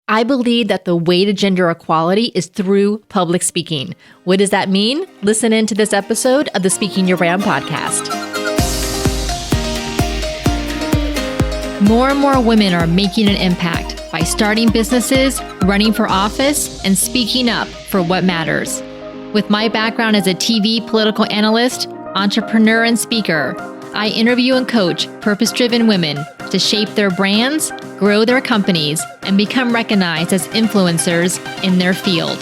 I believe that the way to gender equality is through public speaking. What does that mean? Listen into this episode of the Speaking Your Brand podcast. More and more women are making an impact by starting businesses, running for office, and speaking up for what matters. With my background as a TV political analyst, entrepreneur, and speaker, I interview and coach purpose-driven women to shape their brands, grow their companies, and become recognized as influencers in their field.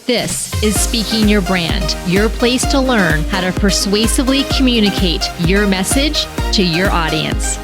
This is Speaking Your Brand, your place to learn how to persuasively communicate your message to your audience.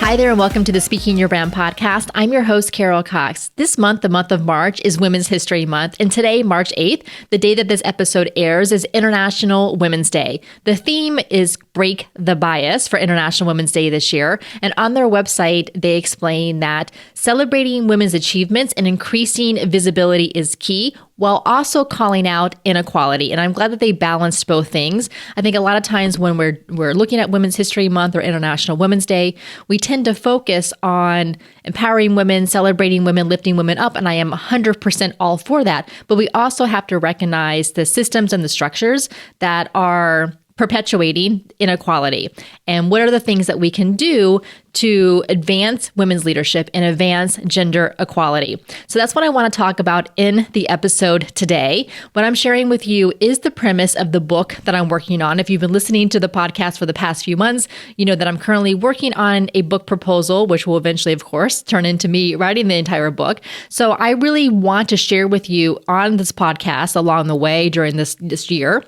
Hi there, and welcome to the Speaking Your Brand podcast. I'm your host, Carol Cox. This month, the month of March, is Women's History Month. And today, March 8th, the day that this episode airs, is International Women's Day. The theme is Break the Bias for International Women's Day this year. And on their website, they explain that celebrating women's achievements and increasing visibility is key, while also calling out inequality. And I'm glad that they balanced both things. I think a lot of times when we're looking at Women's History Month or International Women's Day, we tend to focus on empowering women, celebrating women, lifting women up, and I am 100% all for that. But we also have to recognize the systems and the structures that are perpetuating inequality. And what are the things that we can do to advance women's leadership and advance gender equality? So that's what I want to talk about in the episode today. What I'm sharing with you is the premise of the book that I'm working on. If you've been listening to the podcast for the past few months, you know that I'm currently working on a book proposal, which will eventually, of course, turn into me writing the entire book. So I really want to share with you on this podcast along the way during this year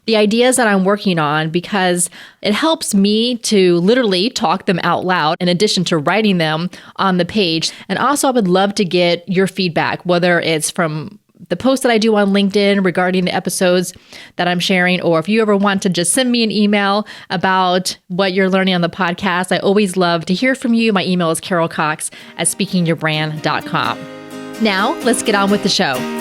the ideas that I'm working on, because it helps me to literally talk them out loud in addition to writing them on the page. And also, I would love to get your feedback, whether it's from the post that I do on LinkedIn regarding the episodes that I'm sharing, or if you ever want to just send me an email about what you're learning on the podcast. I always love to hear from you. My email is carolcox@speakingyourbrand.com. Now, let's get on with the show.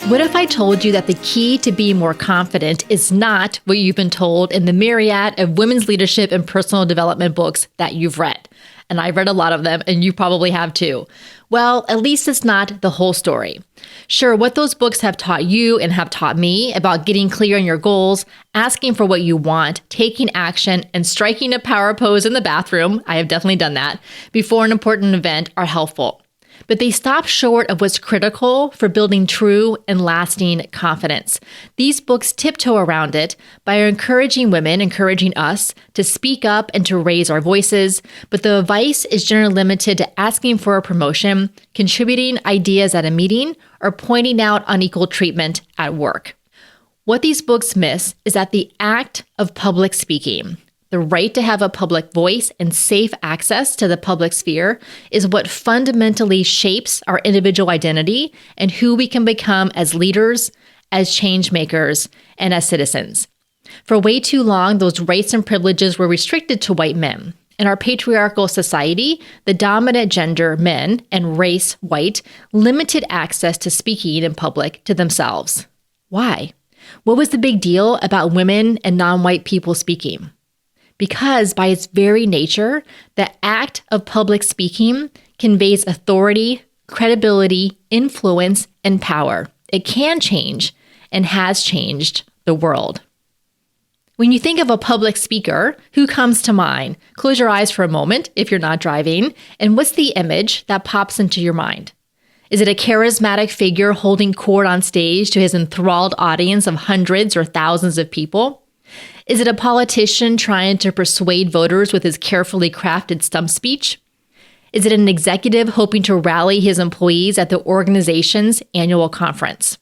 What if I told you that the key to being more confident is not what you've been told in the myriad of women's leadership and personal development books that you've read? And I've read a lot of them, and you probably have too. Well, at least it's not the whole story. Sure, what those books have taught you and have taught me about getting clear on your goals, asking for what you want, taking action, and striking a power pose in the bathroom, I have definitely done that, before an important event are helpful. But they stop short of what's critical for building true and lasting confidence. These books tiptoe around it by encouraging us to speak up and to raise our voices. But the advice is generally limited to asking for a promotion, contributing ideas at a meeting, or pointing out unequal treatment at work. What these books miss is that the act of public speaking, the right to have a public voice and safe access to the public sphere, is what fundamentally shapes our individual identity and who we can become as leaders, as change makers, and as citizens. For way too long, those rights and privileges were restricted to white men. In our patriarchal society, the dominant gender, men, and race, white, limited access to speaking in public to themselves. Why? What was the big deal about women and non-white people speaking? Because by its very nature, the act of public speaking conveys authority, credibility, influence, and power. It can change and has changed the world. When you think of a public speaker, who comes to mind? Close your eyes for a moment if you're not driving, and what's the image that pops into your mind? Is it a charismatic figure holding court on stage to his enthralled audience of hundreds or thousands of people? Is it a politician trying to persuade voters with his carefully crafted stump speech? Is it an executive hoping to rally his employees at the organization's annual conference?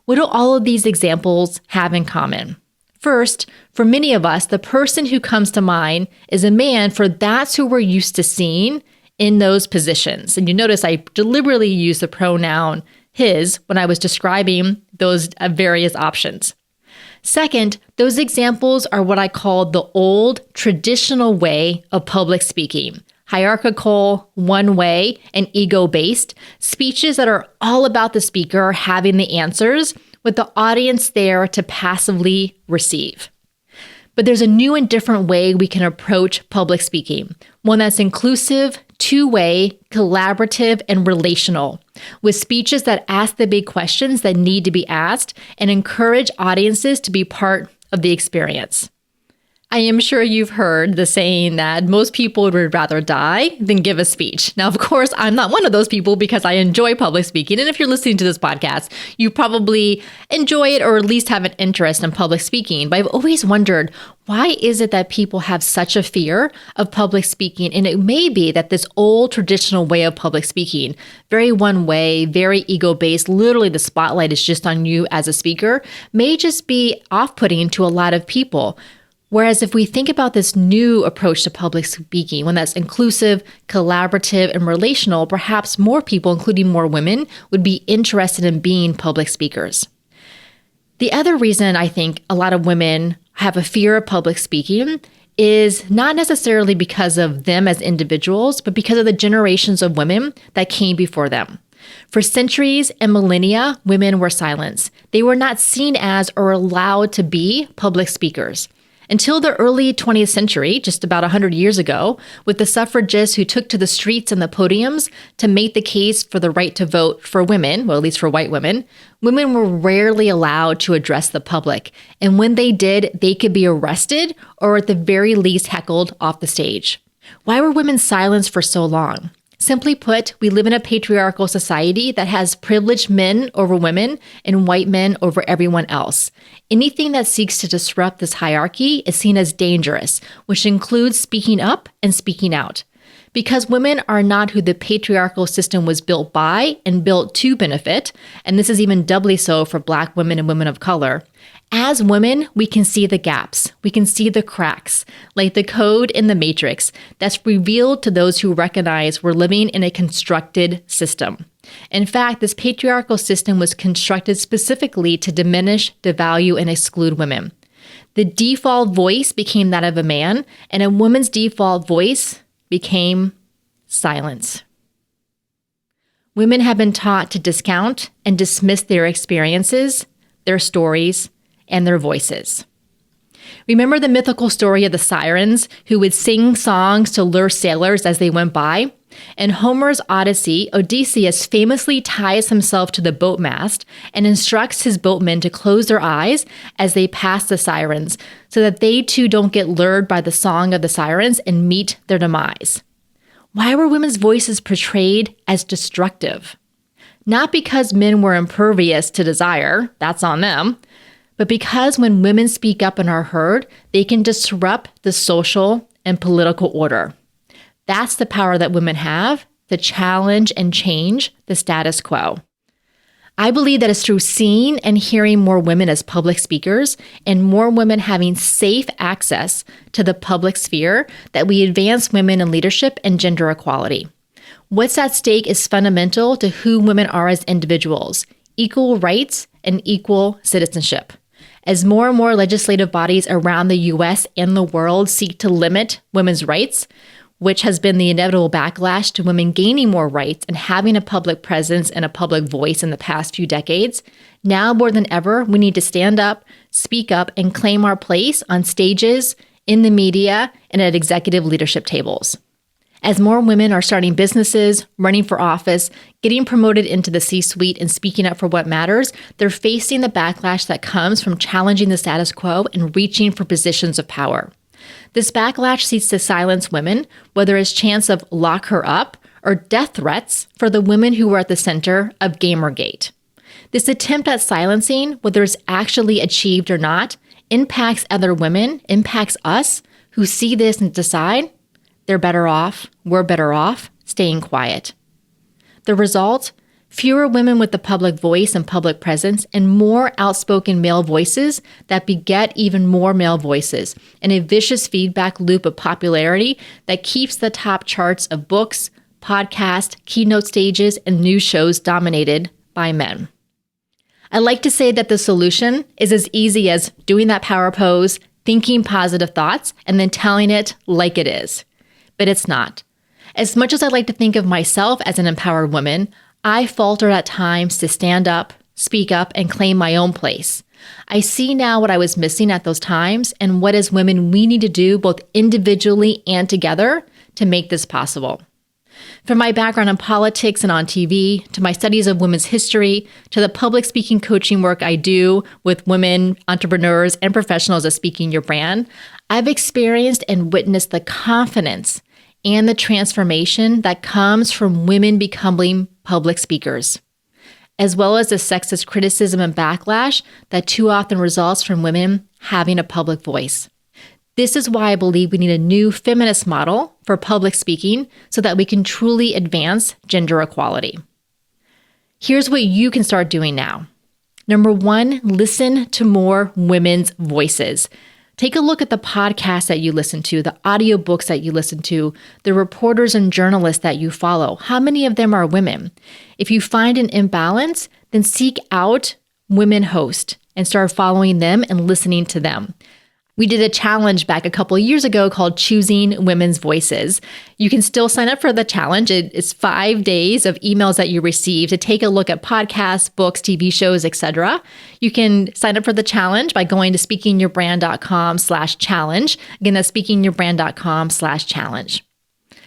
What do all of these examples have in common? First, for many of us, the person who comes to mind is a man, for that's who we're used to seeing in those positions. And you notice I deliberately use the pronoun his when I was describing those various options. Second, those examples are what I call the old traditional way of public speaking. Hierarchical, one way, and ego-based speeches that are all about the speaker having the answers with the audience there to passively receive. But there's a new and different way we can approach public speaking, one that's inclusive, two-way, collaborative, and relational, with speeches that ask the big questions that need to be asked and encourage audiences to be part of the experience. I am sure you've heard the saying that most people would rather die than give a speech. Now, of course, I'm not one of those people because I enjoy public speaking. And if you're listening to this podcast, you probably enjoy it or at least have an interest in public speaking. But I've always wondered, why is it that people have such a fear of public speaking? And it may be that this old traditional way of public speaking, very one way, very ego-based, literally the spotlight is just on you as a speaker, may just be off-putting to a lot of people. Whereas if we think about this new approach to public speaking, one that's inclusive, collaborative, and relational, perhaps more people, including more women, would be interested in being public speakers. The other reason I think a lot of women have a fear of public speaking is not necessarily because of them as individuals, but because of the generations of women that came before them. For centuries and millennia, women were silenced. They were not seen as or allowed to be public speakers. Until the early 20th century, just about 100 years ago, with the suffragists who took to the streets and the podiums to make the case for the right to vote for women, well, at least for white women, women were rarely allowed to address the public. And when they did, they could be arrested or at the very least heckled off the stage. Why were women silenced for so long? Simply put, we live in a patriarchal society that has privileged men over women and white men over everyone else. Anything that seeks to disrupt this hierarchy is seen as dangerous, which includes speaking up and speaking out. Because women are not who the patriarchal system was built by and built to benefit, and this is even doubly so for Black women and women of color, as women, we can see the gaps. We can see the cracks, like the code in the matrix that's revealed to those who recognize we're living in a constructed system. In fact, this patriarchal system was constructed specifically to diminish, devalue, and exclude women. The default voice became that of a man, and a woman's default voice became silence. Women have been taught to discount and dismiss their experiences, their stories, and their voices. Remember the mythical story of the sirens who would sing songs to lure sailors as they went by? In Homer's Odyssey, Odysseus famously ties himself to the boat mast and instructs his boatmen to close their eyes as they pass the sirens so that they too don't get lured by the song of the sirens and meet their demise. Why were women's voices portrayed as destructive? Not because men were impervious to desire, that's on them, but because when women speak up and are heard, they can disrupt the social and political order. That's the power that women have to challenge and change the status quo. I believe that it's through seeing and hearing more women as public speakers and more women having safe access to the public sphere that we advance women in leadership and gender equality. What's at stake is fundamental to who women are as individuals, equal rights and equal citizenship. As more and more legislative bodies around the U.S. and the world seek to limit women's rights, which has been the inevitable backlash to women gaining more rights and having a public presence and a public voice in the past few decades, now more than ever, we need to stand up, speak up, and claim our place on stages, in the media, and at executive leadership tables. As more women are starting businesses, running for office, getting promoted into the C-suite, and speaking up for what matters, they're facing the backlash that comes from challenging the status quo and reaching for positions of power. This backlash seeks to silence women, whether it's chants of lock her up or death threats for the women who were at the center of Gamergate. This attempt at silencing, whether it's actually achieved or not, impacts other women, impacts us who see this and decide they're better off, we're better off, staying quiet. The result? Fewer women with the public voice and public presence, and more outspoken male voices that beget even more male voices, and a vicious feedback loop of popularity that keeps the top charts of books, podcasts, keynote stages, and news shows dominated by men. I like to say that the solution is as easy as doing that power pose, thinking positive thoughts, and then telling it like it is. But it's not. As much as I like to think of myself as an empowered woman, I falter at times to stand up, speak up, and claim my own place. I see now what I was missing at those times and what as women we need to do both individually and together to make this possible. From my background in politics and on TV, to my studies of women's history, to the public speaking coaching work I do with women entrepreneurs and professionals of speaking your brand, I've experienced and witnessed the confidence and the transformation that comes from women becoming public speakers, as well as the sexist criticism and backlash that too often results from women having a public voice. This is why I believe we need a new feminist model for public speaking so that we can truly advance gender equality. Here's what you can start doing now. Number 1, listen to more women's voices. Take a look at the podcasts that you listen to, the audiobooks that you listen to, the reporters and journalists that you follow. How many of them are women? If you find an imbalance, then seek out women hosts and start following them and listening to them. We did a challenge back a couple of years ago called Choosing Women's Voices. You can still sign up for the challenge. It's 5 days of emails that you receive to take a look at podcasts, books, TV shows, etc. You can sign up for the challenge by going to speakingyourbrand.com/challenge. Again, that's speakingyourbrand.com/challenge.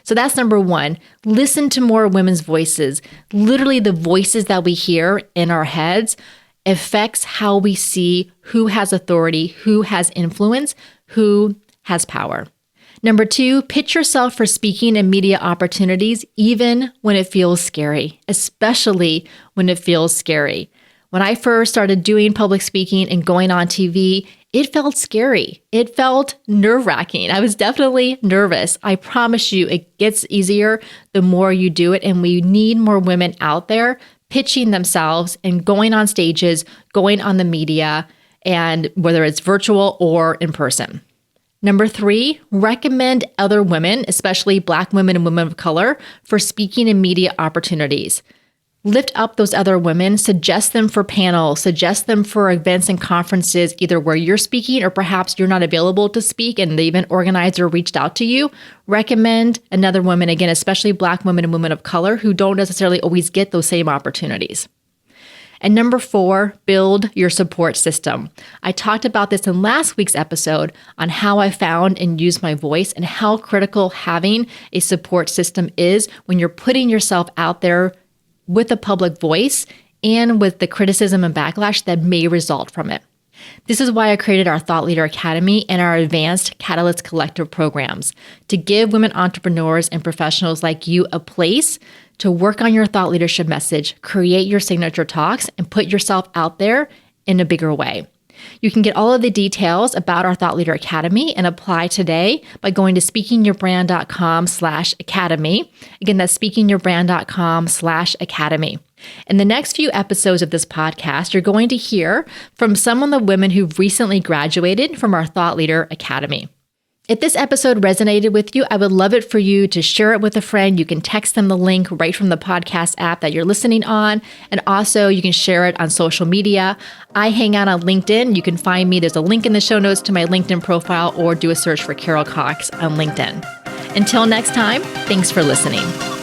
So that's number 1. Listen to more women's voices. Literally the voices that we hear in our heads affects how we see who has authority, who has influence, who has power. Number 2, pitch yourself for speaking and media opportunities, even when it feels scary, especially when it feels scary. When I first started doing public speaking and going on TV, it felt scary. It felt nerve-wracking. I was definitely nervous. I promise you, it gets easier the more you do it, and we need more women out there pitching themselves and going on stages, going on the media, and whether it's virtual or in person. Number 3, recommend other women, especially Black women and women of color, for speaking and media opportunities. Lift up those other women, suggest them for panels, suggest them for events and conferences, either where you're speaking or perhaps you're not available to speak and the event organizer reached out to you. Recommend another woman, again, especially Black women and women of color who don't necessarily always get those same opportunities. And number 4, build your support system. I talked about this in last week's episode on how I found and used my voice and how critical having a support system is when you're putting yourself out there with a public voice and with the criticism and backlash that may result from it. This is why I created our Thought Leader Academy and our Advanced Catalyst Collective programs to give women entrepreneurs and professionals like you a place to work on your thought leadership message, create your signature talks, and put yourself out there in a bigger way. You can get all of the details about our Thought Leader Academy and apply today by going to speakingyourbrand.com/academy. Again, that's speakingyourbrand.com/academy. In the next few episodes of this podcast, you're going to hear from some of the women who've recently graduated from our Thought Leader Academy. If this episode resonated with you, I would love it for you to share it with a friend. You can text them the link right from the podcast app that you're listening on. And also you can share it on social media. I hang out on LinkedIn. You can find me. There's a link in the show notes to my LinkedIn profile or do a search for Carol Cox on LinkedIn. Until next time, thanks for listening.